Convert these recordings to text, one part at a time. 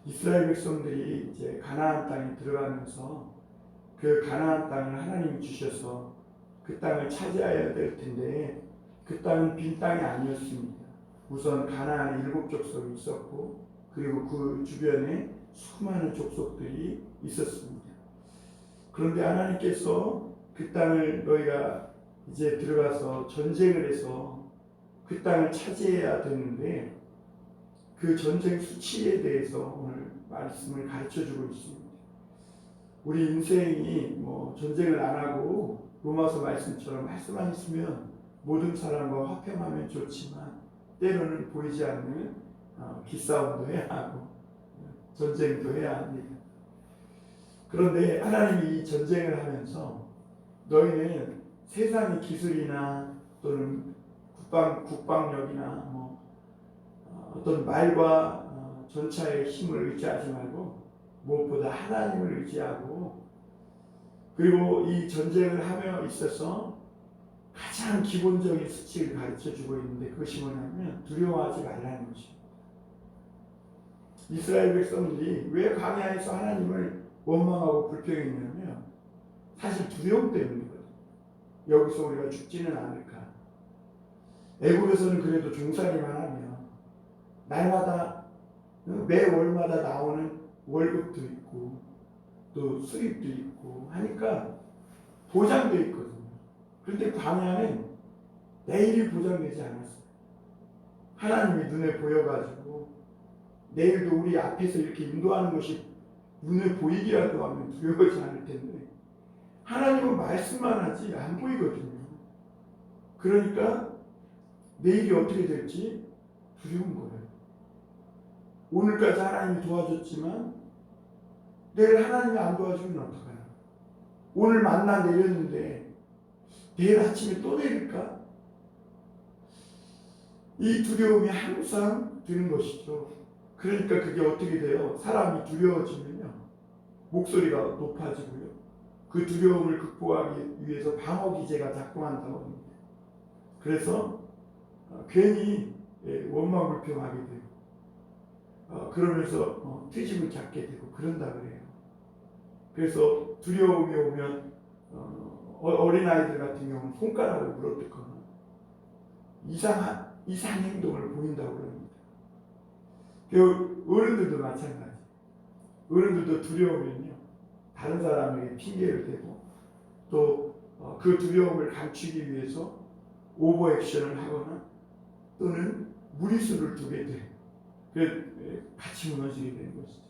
이스라엘 백성들이 이제 가나안 땅에 들어가면서 그 가나안 땅을 하나님이 주셔서 그 땅을 차지해야 될 텐데 그 땅은 빈 땅이 아니었습니다. 우선 가나안에 7 족속이 있었고 그리고 그 주변에 수많은 족속들이 있었습니다. 그런데 하나님께서 그 땅을 너희가 이제 들어가서 전쟁을 해서 그 땅을 차지해야 되는데 그 전쟁 수치에 대해서 오늘 말씀을 가르쳐주고 있습니다. 우리 인생이 뭐 전쟁을 안 하고 로마서 말씀처럼 말씀만 있으면 모든 사람과 화평하면 좋지만 때로는 보이지 않는 기싸움도 해야 하고 전쟁도 해야 합니다. 그런데 하나님이 이 전쟁을 하면서 너희는 세상의 기술이나 또는 국방력이나 어떤 말과 전차의 힘을 의지하지 말고 무엇보다 하나님을 의지하고 그리고 이 전쟁을 하며 있어서 가장 기본적인 수칙을 가르쳐주고 있는데 그것이 뭐냐면 두려워하지 말라는 것입니다. 이스라엘 백성들이 왜 광야에서 하나님을 원망하고 불평했냐면 사실 두려움 때문이거든요. 여기서 우리가 죽지는 않을까. 애국에서는 그래도 종살이만 하면 날마다 매 월마다 나오는 월급도 있고 또 수입도 있고 하니까 보장돼 있거든요. 그런데 광야는 내일이 보장되지 않았어요. 하나님이 눈에 보여가지고 내일도 우리 앞에서 이렇게 인도하는 것이 눈에 보이기라도 하면 두려워하지 않을 텐데 하나님은 말씀만 하지 안 보이거든요. 그러니까 내일이 어떻게 될지 두려운 거예요. 오늘까지 하나님이 도와줬지만 내일 하나님이 안 도와주면 어떡하나. 오늘 만나 내렸는데 내일 아침에 또 내릴까? 이 두려움이 항상 드는 것이죠. 그러니까 그게 어떻게 돼요? 사람이 두려워지면요 목소리가 높아지고요 그 두려움을 극복하기 위해서 방어 기제가 작동한다고 합니다. 그래서 괜히 원망불평하게 되고 그러면서 트집을 잡게 되고 그런다 그래요. 그래서 두려움이 오면 어린아이들 같은 경우는 손가락을 물어뜯거나 이상 행동을 보인다고 합니다. 어른들도 마찬가지. 어른들도 두려우면요 다른 사람에게 핑계를 대고 또 그 두려움을 감추기 위해서 오버 액션을 하거나 또는 무리수를 두게 돼요. 같이 무너지게 되는 것이죠.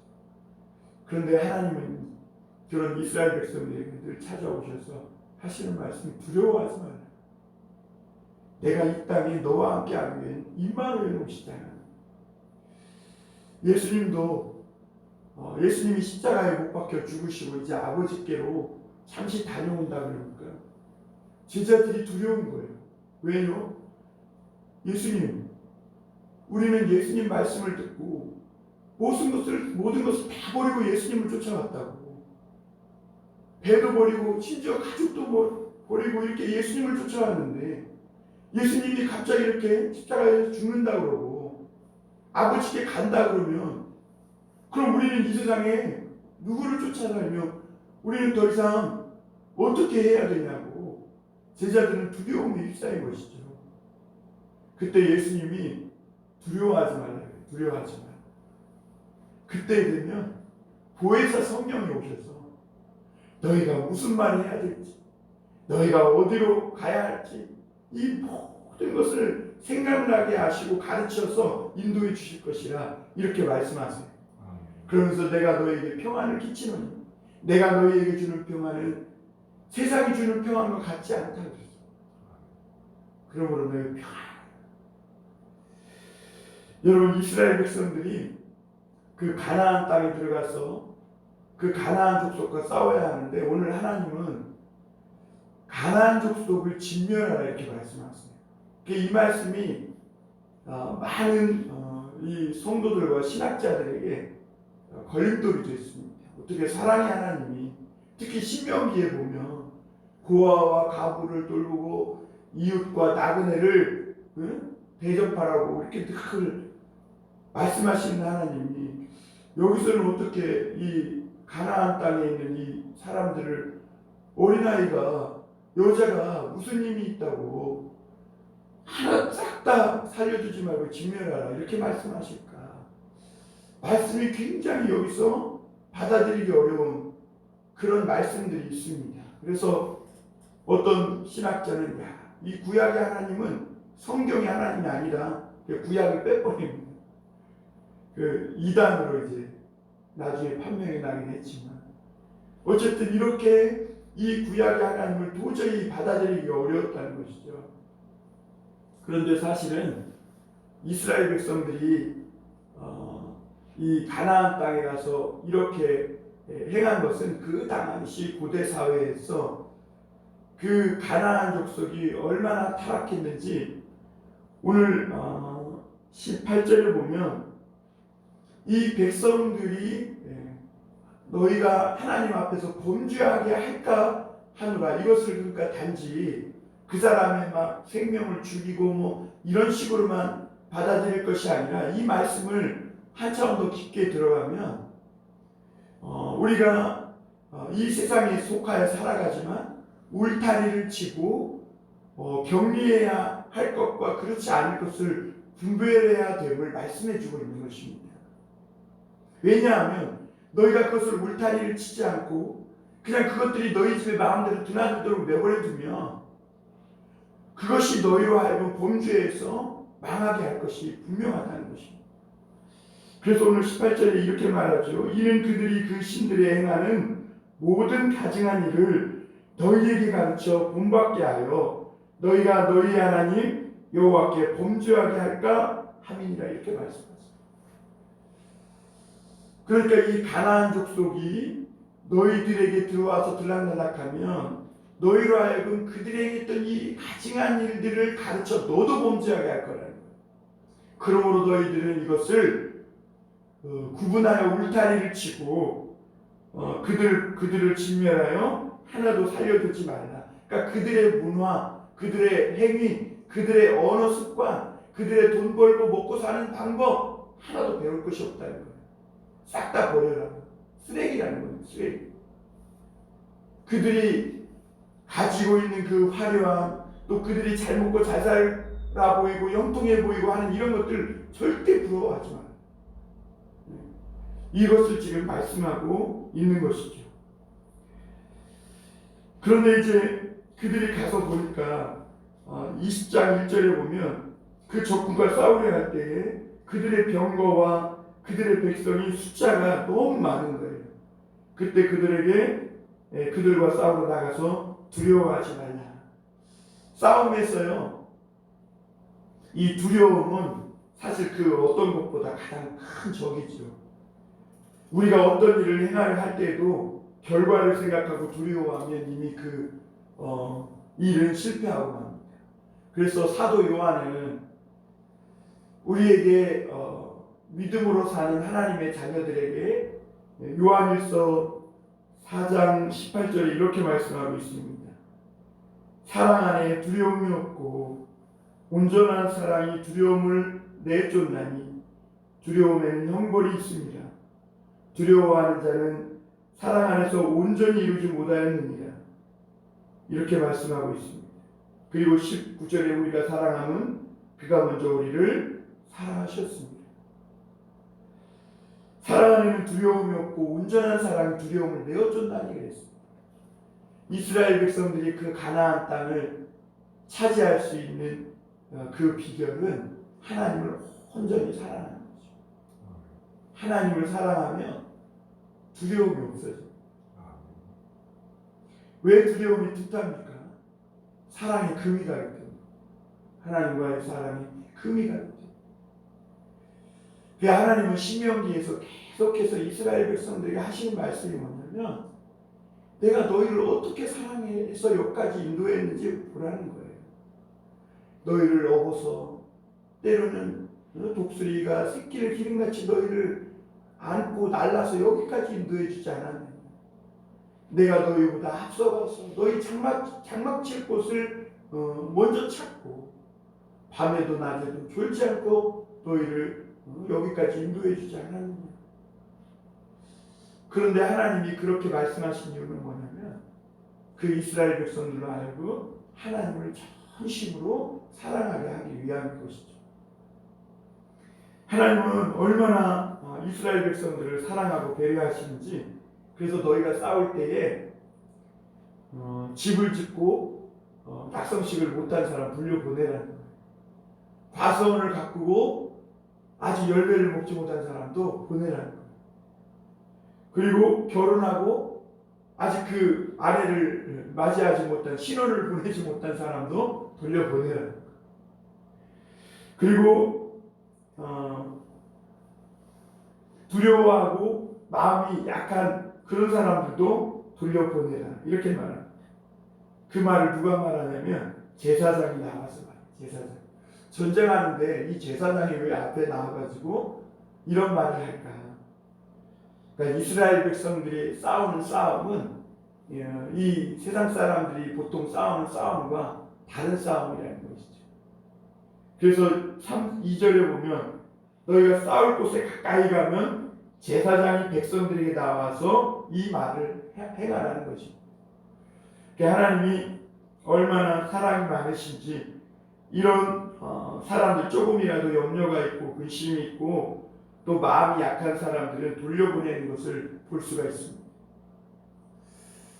그런데 하나님은 그런 이스라엘 백성들에게 늘 찾아오셔서 하시는 말씀이 두려워하지 마라. 내가 이 땅에 너와 함께 하기 위해 임마누엘 오시잖아. 예수님도 예수님이 십자가에 못 박혀 죽으시고 이제 아버지께로 잠시 다녀온다 그러니까 제자들이 두려운 거예요. 왜요? 예수님, 우리는 예수님 말씀을 듣고 모든 것을 다 버리고 예수님을 쫓아갔다고. 배도 버리고 심지어 가족도 버리고 이렇게 예수님을 쫓아갔는데 예수님이 갑자기 이렇게 십자가에서 죽는다 그러고 아버지께 간다 그러면 그럼 우리는 이 세상에 누구를 쫓아다니며 우리는 더 이상 어떻게 해야 되냐고 제자들은 두려움에 휩싸인 것이죠. 그때 예수님이 두려워하지 말라. 두려워하지 말라. 그때 되면 보혜사 성령이 오셔서 너희가 무슨 말을 해야 될지 너희가 어디로 가야 할지 이 모든 것을 생각나게 하시고 가르쳐서 인도해 주실 것이라 이렇게 말씀하세요. 그러면서 내가 너희에게 평안을 끼치노니 내가 너희에게 주는 평안은 세상이 주는 평안과 같지 않다 그랬어요. 그러므로 너희 평안. 여러분 이스라엘 백성들이 그 가나안 땅에 들어가서 그 가나안 족속과 싸워야 하는데 오늘 하나님은 가나안 족속을 진멸하라 이렇게 말씀하세요. 이 말씀이 많은 이 성도들과 신학자들에게 걸림돌이 됐습니다. 어떻게 사랑의 하나님이 특히 신명기에 보면 고아와 가부를 돌보고 이웃과 나그네를 대접하라고 이렇게 늘 말씀하시는 하나님이 여기서는 어떻게 이 가나안 땅에 있는 이 사람들을 어린아이가 여자가 무슨 힘이 있다고 하나 싹 다 살려주지 말고 진멸하라 이렇게 말씀하실까? 말씀이 굉장히 여기서 받아들이기 어려운 그런 말씀들이 있습니다. 그래서 어떤 신학자는 이 구약의 하나님은 성경의 하나님이 아니라 구약을 빼버립니다. 그 이단으로 이제 나중에 판명이 나긴 했지만 어쨌든 이렇게 이 구약의 하나님을 도저히 받아들이기 어려웠다는 것이죠. 그런데 사실은 이스라엘 백성들이 이 가나안 땅에 가서 이렇게 행한 것은 그 당시 고대 사회에서 그 가나안 족속이 얼마나 타락했는지 오늘 18절을 보면 이 백성들이 너희가 하나님 앞에서 범죄하게 할까 하노라. 이것을 그러니까 단지 그 사람의 막 생명을 죽이고 뭐 이런 식으로만 받아들일 것이 아니라 이 말씀을 한참 더 깊게 들어가면 우리가 이 세상에 속하여 살아가지만 울타리를 치고 격리해야 할 것과 그렇지 않을 것을 분별해야 됨을 말씀해 주고 있는 것입니다. 왜냐하면 너희가 그것을 울타리를 치지 않고 그냥 그것들이 너희 집에 마음대로 드나들도록 내버려 두면 그것이 너희로 하여금 범죄에서 망하게 할 것이 분명하다는 것입니다. 그래서 오늘 18절에 이렇게 말하죠. 이는 그들이 그 신들의 행하는 모든 가증한 일을 너희에게 가르쳐 본받게 하여 너희가 너희 하나님 여호와께 범죄하게 할까 함이니라 이렇게 말씀하셨습니다. 그러니까 이 가나안 족속이 너희들에게 들어와서 들락날락하면 너희로 하여금 그들에게 했던 이 가증한 일들을 가르쳐 너도 범죄하게 할 거라는 거예요. 그러므로 너희들은 이것을 구분하여 울타리를 치고 그들을 진멸하여 하나도 살려두지 말라. 그러니까 그들의 문화, 그들의 행위, 그들의 언어 습관, 그들의 돈 벌고 먹고 사는 방법 하나도 배울 것이 없다는 거예요. 싹 다 버려라. 쓰레기라는 거예요. 쓰레기. 그들이 가지고 있는 그 화려함, 또 그들이 잘 먹고 잘 살아 보이고 형통해 보이고 하는 이런 것들 절대 부러워하지 마라. 이것을 지금 말씀하고 있는 것이죠. 그런데 이제 그들이 가서 보니까 20장 1절에 보면 그 적군과 싸우려 할 때에 그들의 병거와 그들의 백성이 숫자가 너무 많은 거예요. 그때 그들과 싸우러 나가서 두려워하지 말라. 싸움에서요, 이 두려움은 사실 그 어떤 것보다 가장 큰 적이죠. 우리가 어떤 일을 행하려 할 때에도 결과를 생각하고 두려워하면 이미 그 일은 실패하고 맙니다. 그래서 사도 요한은 우리에게 믿음으로 사는 하나님의 자녀들에게 요한일서 4장 18절에 이렇게 말씀하고 있습니다. 사랑 안에 두려움이 없고 온전한 사랑이 두려움을 내쫓나니 두려움에는 형벌이 있습니다. 두려워하는 자는 사랑 안에서 온전히 이루지 못하였느니라. 이렇게 말씀하고 있습니다. 그리고 19절에 우리가 사랑함은 그가 먼저 우리를 사랑하셨습니다. 사랑 안에는 두려움이 없고 온전한 사랑이 두려움을 내어쫓나니 그랬습니다. 이스라엘 백성들이 그 가나안 땅을 차지할 수 있는 그 비결은 하나님을 온전히 사랑하는 거죠. 하나님을 사랑하면 두려움이 없어져요. 왜 두려움이 든답니까? 사랑이 금이 가기 때문에. 하나님과의 사랑이 금이 가기 때문에. 하나님은 신명기에서 계속해서 이스라엘 백성들에게 하시는 말씀이 뭐냐면 내가 너희를 어떻게 사랑해서 여기까지 인도했는지 보라는 거예요. 너희를 업어서 때로는 독수리가 새끼를 기름같이 너희를 안고 날라서 여기까지 인도해 주지 않았느냐. 내가 너희보다 앞서가서 너희 장막 칠 곳을 먼저 찾고 밤에도 낮에도 졸지 않고 너희를 여기까지 인도해 주지 않았느냐. 그런데 하나님이 그렇게 말씀하신 이유는 뭐냐면 그 이스라엘 백성들로 하여금 하나님을 전심으로 사랑하게 하기 위한 것이죠. 하나님은 얼마나 이스라엘 백성들을 사랑하고 배려하시는지, 그래서 너희가 싸울 때에 집을 짓고 낙성식을 못한 사람 돌려보내라는 거예요. 과수원을 가꾸고 아직 열매를 먹지 못한 사람도 보내라는 거예요. 그리고 결혼하고 아직 그 아내를 맞이하지 못한, 신혼을 보내지 못한 사람도 돌려보내라는 거예요. 그리고 두려워하고 마음이 약한 그런 사람들도 돌려보내라, 이렇게 말합니다. 그 말을 누가 말하냐면 제사장이 나와서 말해요. 제사장. 전쟁하는데 이 제사장이 왜 앞에 나와가지고 이런 말을 할까? 그러니까 이스라엘 백성들이 싸우는 싸움은 이 세상 사람들이 보통 싸우는 싸움과 다른 싸움이라는 것이죠. 그래서 2절에 보면 너희가 싸울 곳에 가까이 가면 제사장이 백성들에게 나와서 이 말을 행하라는 것입니다. 하나님이 얼마나 사랑이 많으신지 이런 사람들, 조금이라도 염려가 있고 근심이 있고 또 마음이 약한 사람들은 돌려보내는 것을 볼 수가 있습니다.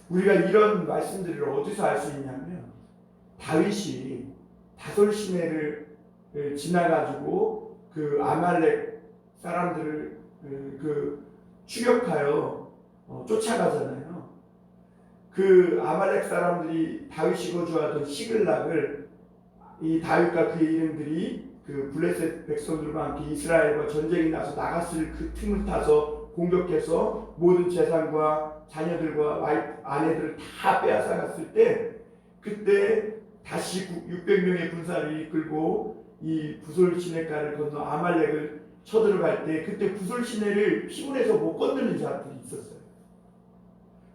우리가 이런 말씀들을 어디서 알 수 있냐면 다윗이 다솔 시내를 지나가지고 그 아말렉 사람들을 추격하여 쫓아가잖아요. 그 아말렉 사람들이 다윗이 거주하던 시글락을 이 다윗과 그의 일행들이 그 블레셋 백성들과 함께 이스라엘과 전쟁이 나서 나갔을 그 틈을 타서 공격해서 모든 재산과 자녀들과 아내들을 다 빼앗아갔을 때, 그때 다시 600명의 군사를 이끌고 이 부솔 시내가를 건너 아말렉을 쳐들어갈 때, 그때 부솔 시내를 피곤해서 못 건너는 자들이 있었어요.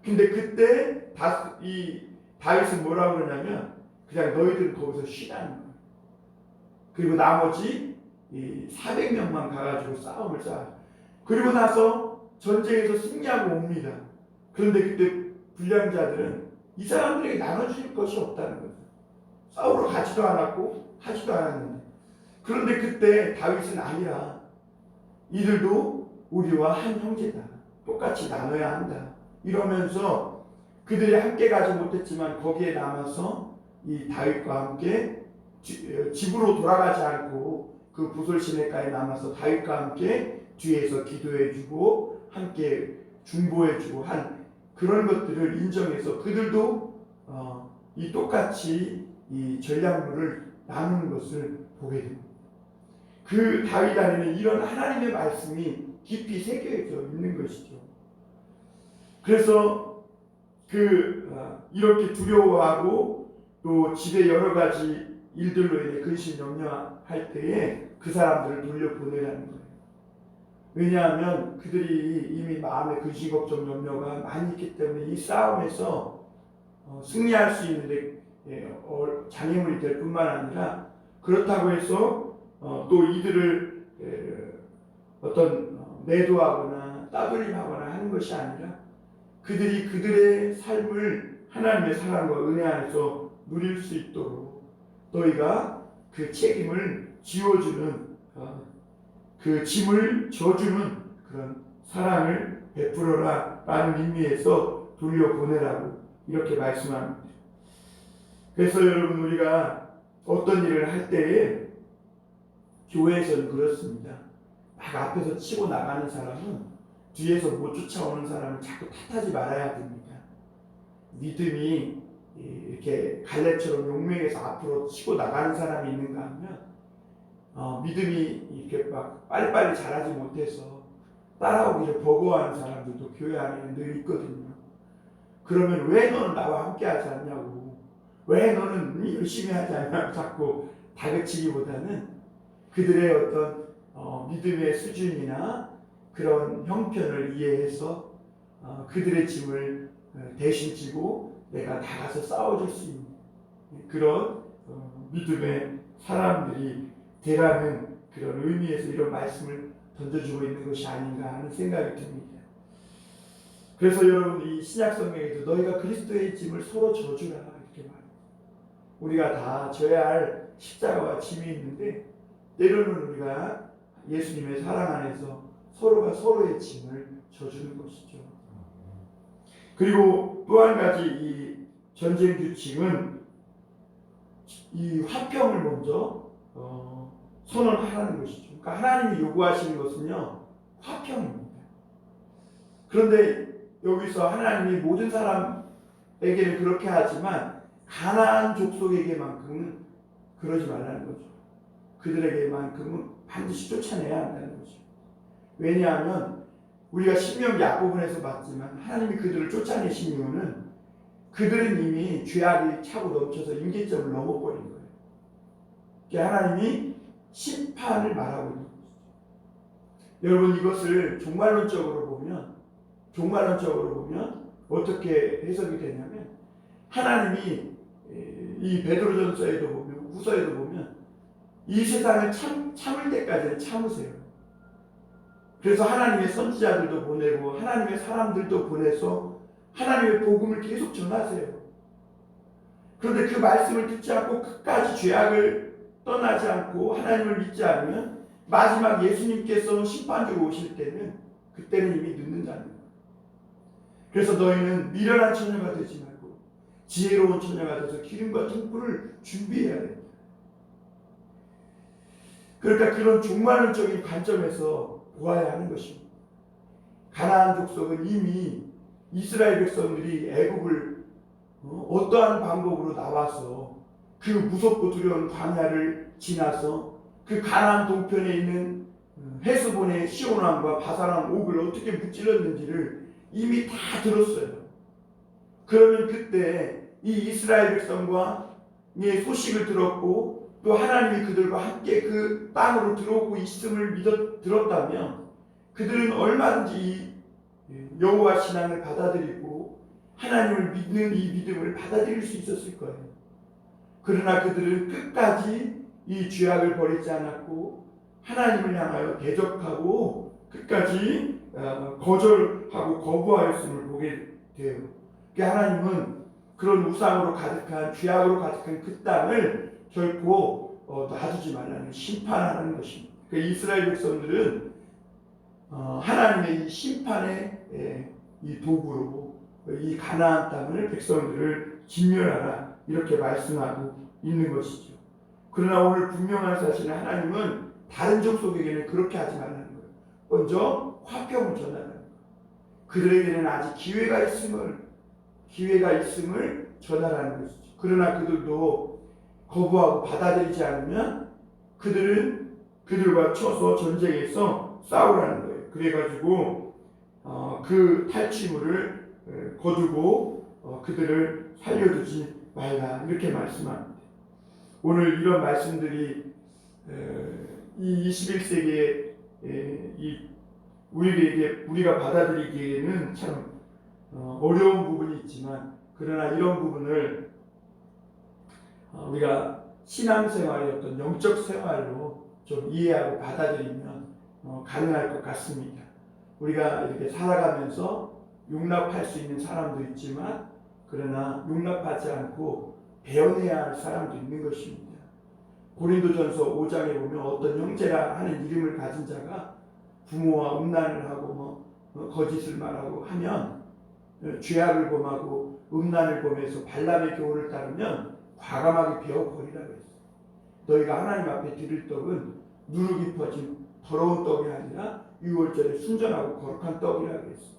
근데 그때 이 다윗은 뭐라고 그러냐면 그냥 너희들은 거기서 쉬라는 거예요. 그리고 나머지 400명만 가가지고 싸움을 쌓아요. 그리고 나서 전쟁에서 승리하고 옵니다. 그런데 그때 불량자들은 이 사람들에게 나눠줄 것이 없다는 거죠. 싸우러 가지도 않았고 하지도 않았는데. 그런데 그때 다윗은 아니라 이들도 우리와 한 형제다, 똑같이 나눠야 한다, 이러면서 그들이 함께 가지 못했지만 거기에 남아서 이 다윗과 함께 집으로 돌아가지 않고 그 부솔 시내가에 남아서 다윗과 함께 뒤에서 기도해주고 함께 중보해주고 한 그런 것들을 인정해서 그들도 이 똑같이 이 전략물을 나누는 것을 보게 됩니다. 그 다윗 안에는 이런 하나님의 말씀이 깊이 새겨져 있는 것이죠. 그래서 이렇게 두려워하고 또 집에 여러 가지 일들로 인해 근심 염려할 때에 그 사람들을 돌려보내라는 거예요. 왜냐하면 그들이 이미 마음에 근심 걱정 염려가 많이 있기 때문에 이 싸움에서 승리할 수 있는데 장애물이 될 뿐만 아니라, 그렇다고 해서 또 이들을 어떤 매도하거나 따돌림하거나 하는 것이 아니라 그들이 그들의 삶을 하나님의 사랑과 은혜 안에서 누릴 수 있도록 너희가 그 책임을 지워주는, 그 짐을 져주는 그런 사랑을 베풀어라 라는 의미에서 돌려보내라고 이렇게 말씀합니다. 그래서 여러분, 우리가 어떤 일을 할 때에 교회에서는 그렇습니다. 막 앞에서 치고 나가는 사람은 뒤에서 못 쫓아오는 사람을 자꾸 탓하지 말아야 됩니다. 믿음이 이렇게 갈렙처럼 용맹해서 앞으로 치고 나가는 사람이 있는가 하면 믿음이 이렇게 막 빨리빨리 자라지 못해서 따라오기를 버거워하는 사람들도 교회 안에는 늘 있거든요. 그러면 왜 너는 나와 함께 하지 않냐고, 왜 너는 열심히 하지 않냐고 자꾸 다그치기보다는 그들의 어떤 믿음의 수준이나 그런 형편을 이해해서 그들의 짐을 대신 지고 내가 나가서 싸워줄 수 있는 그런 믿음의 사람들이 되라는 그런 의미에서 이런 말씀을 던져주고 있는 것이 아닌가 하는 생각이 듭니다. 그래서 여러분 이 신약 성경에도 너희가 그리스도의 짐을 서로 져주라 이렇게 말해요. 우리가 다 져야 할 십자가와 짐이 있는데 때로는 우리가 예수님의 사랑 안에서 서로가 서로의 짐을 져주는 것이죠. 그리고 또 한 가지 이 전쟁 규칙은 이 화평을 먼저 선언하라는 것이죠. 그러니까 하나님이 요구하시는 것은요 화평입니다. 그런데 여기서 하나님이 모든 사람에게는 그렇게 하지만 가나안 족속에게만큼은 그러지 말라는 거죠. 그들에게만큼은 반드시 쫓아내야 한다는 거죠. 왜냐하면 우리가 신명기 앞부분에서 봤지만 하나님이 그들을 쫓아내신 이유는 그들은 이미 죄악이 차고 넘쳐서 임계점을 넘어버린 거예요. 그러니까 하나님이 심판을 말하고 있는 거죠. 여러분 이것을 종말론적으로 보면 어떻게 해석이 되냐면 하나님이 이 베드로전서에도 보면 후서에도 보면 이 세상을 참을 때까지 참으세요. 그래서 하나님의 선지자들도 보내고 하나님의 사람들도 보내서 하나님의 복음을 계속 전하세요. 그런데 그 말씀을 듣지 않고 끝까지 죄악을 떠나지 않고 하나님을 믿지 않으면 마지막 예수님께서 심판주로 오실 때는 그때는 이미 늦는다는 거예요. 그래서 너희는 미련한 처녀가 되지 말고 지혜로운 처녀가 돼서 기름과 등불을 준비해야 됩니다. 그러니까 그런 종말론적인 관점에서 보아야 하는 것입니다. 가나안 족속은 이미 이스라엘 백성들이 애굽을 어떠한 방법으로 나와서 그 무섭고 두려운 광야를 지나서 그 가나안 동편에 있는 헤스본의 시온왕과 바산왕 옥을 어떻게 무찔렀는지를 이미 다 들었어요. 그러면 그때 이 이스라엘 백성과의 소식을 들었고 또 하나님이 그들과 함께 그 땅으로 들어오고 있음을 들었다면 그들은 얼마든지 여호와 신앙을 받아들이고 하나님을 믿는 이 믿음을 받아들일 수 있었을 거예요. 그러나 그들은 끝까지 이 죄악을 버리지 않았고 하나님을 향하여 대적하고 끝까지 거절하고 거부하였음을 보게 돼요. 그러니까 하나님은 그런 우상으로 가득한 죄악으로 가득한 그 땅을 결코 놔두지 말라는 심판하는 것입니다. 그러니까 이스라엘 백성들은 하나님의 이 심판의 이 도구로 이 가나안 땅을 백성들을 진멸하라 이렇게 말씀하고 있는 것이죠. 그러나 오늘 분명한 사실은 하나님은 다른 족속에게는 그렇게 하지 말라는 거예요. 먼저 화평을 전하라는 거예요. 그들에게는 아직 기회가 있음을 전하라는 것이죠. 그러나 그들도 거부하고 받아들이지 않으면 그들과 쳐서 전쟁에서 싸우라는 거예요. 그래가지고 그 탈취물을 거두고 그들을 살려두지 말라 이렇게 말씀합니다. 오늘 이런 말씀들이 이 21세기에 우리가 받아들이기에는 참 어려운 부분이 있지만 그러나 이런 부분을 우리가 신앙생활의 어떤 영적 생활로 좀 이해하고 받아들이면 가능할 것 같습니다. 우리가 이렇게 살아가면서 용납할 수 있는 사람도 있지만 그러나 용납하지 않고 배워내야 할 사람도 있는 것입니다. 고린도전서 5장에 보면 어떤 형제라 하는 이름을 가진 자가 부모와 음란을 하고 거짓을 말하고 하면 죄악을 범하고 음란을 범해서 발람의 교훈을 따르면 과감하게 베어버리라고 했어요. 너희가 하나님 앞에 드릴 떡은 누룩이 퍼진 더러운 떡이 아니라 유월절에 순전하고 거룩한 떡이라고 했어요.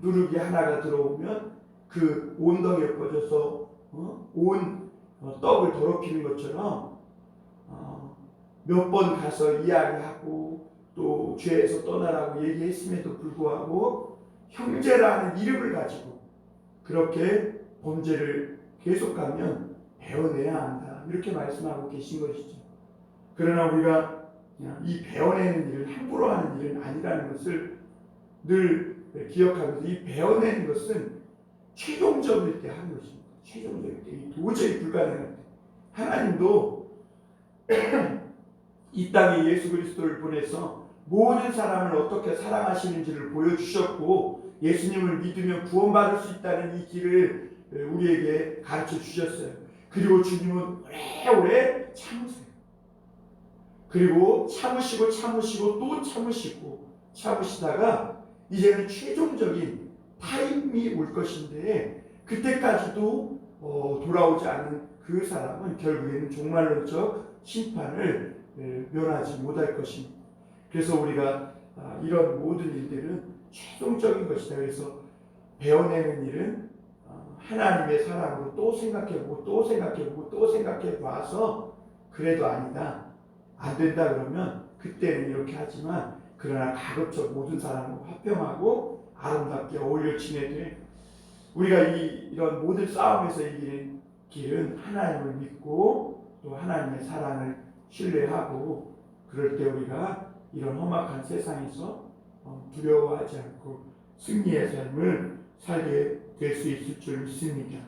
누룩이 하나가 들어오면 그 온 덩이에 퍼져서 온 떡을 더럽히는 것처럼 몇 번 가서 이야기하고 또 죄에서 떠나라고 얘기했음에도 불구하고 형제라는 이름을 가지고 그렇게 범죄를 계속하면 배워내야 한다 이렇게 말씀하고 계신 것이죠. 그러나 우리가 이 배워내는 일을 함부로 하는 일은 아니라는 것을 늘 기억하면서 이 배워내는 것은 최종적일 때 하는 것입니다. 최종적일 때 도저히 불가능할 때 하나님도 이 땅에 예수 그리스도를 보내서 모든 사람을 어떻게 사랑하시는지를 보여주셨고 예수님을 믿으면 구원받을 수 있다는 이 길을 우리에게 가르쳐 주셨어요. 그리고 주님은 오래오래 참으세요. 그리고 참으시고 또 참으시다가 이제는 최종적인 타임이 올 것인데 그때까지도 돌아오지 않은 그 사람은 결국에는 종말론적 심판을 면하지 못할 것입니다. 그래서 우리가 이런 모든 일들은 최종적인 것이다. 그래서 배워내는 일은 하나님의 사랑으로 또 생각해보고 또 생각해봐서 그래도 아니다, 안 된다 그러면 그때는 이렇게 하지만 그러나 가급적 모든 사람과 화평하고 아름답게 어울려 지내되 우리가 이런 모든 싸움에서 이기는 길은 하나님을 믿고 또 하나님의 사랑을 신뢰하고 그럴 때 우리가 이런 험악한 세상에서 두려워하지 않고 승리의 삶을 살게 될 수 있을 줄 믿습니다.